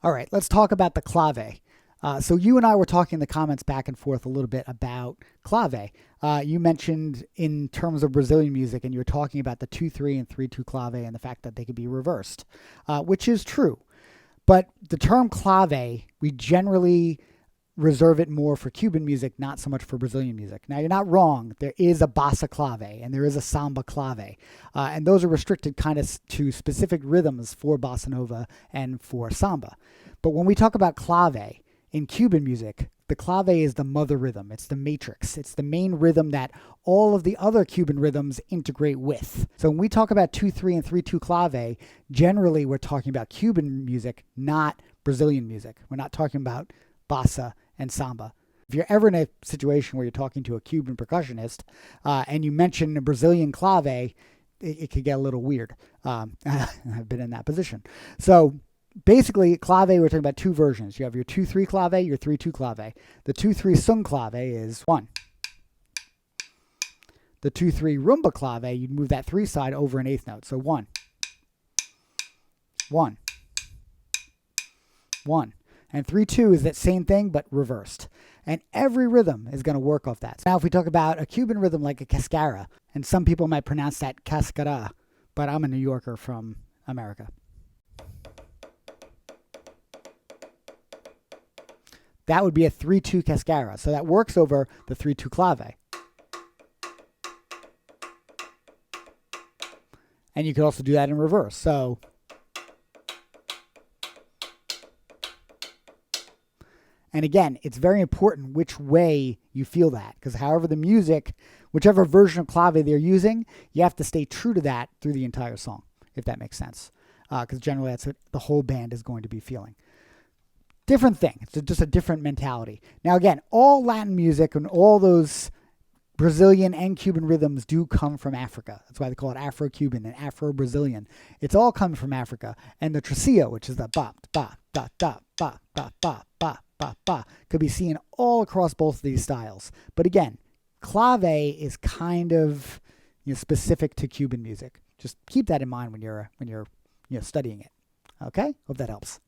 All right, let's talk about the clave. So you and I were talking in the comments back and forth a little bit about clave. You mentioned in terms of Brazilian music, and you were talking about the 2-3 and 3-2 clave and the fact that they could be reversed, which is true. But the term clave, we generally reserve it more for Cuban music, not so much for Brazilian music. Now, you're not wrong. There is a bossa clave and there is a samba clave. And those are restricted kind of to specific rhythms for bossa nova and for samba. But when we talk about clave in Cuban music, the clave is the mother rhythm. It's the matrix. It's the main rhythm that all of the other Cuban rhythms integrate with. So when we talk about 2-3 and 3-2 clave, generally we're talking about Cuban music, not Brazilian music. We're not talking about bossa and samba. If you're ever in a situation where you're talking to a Cuban percussionist and you mention a Brazilian clave, it could get a little weird. I've been in that position. So basically, clave, we're talking about two versions. You have your 2-3 clave, your 3-2 clave. The 2-3 sung clave is 1. The 2-3 rumba clave, you'd move that 3 side over an eighth note. So 1, 1, 1. And 3-2 is that same thing, but reversed. And every rhythm is going to work off that. Now, if we talk about a Cuban rhythm like a cascara, and some people might pronounce that cascara, but I'm a New Yorker from America. That would be a 3-2 cascara. So that works over the 3-2 clave. And you could also do that in reverse. So and again, it's very important which way you feel that, because however the music, whichever version of clave they're using, you have to stay true to that through the entire song, if that makes sense. Because generally that's what the whole band is going to be feeling. Different thing. It's just a different mentality. Now again, all Latin music and all those Brazilian and Cuban rhythms do come from Africa. That's why they call it Afro-Cuban and Afro-Brazilian. It's all coming from Africa. And the tresillo, which is the ba, ba, da, da, ba, ba, ba, ba, ba, ba, could be seen all across both of these styles. But again, clave is kind of specific to Cuban music. Just keep that in mind when you're studying it. Okay? Hope that helps.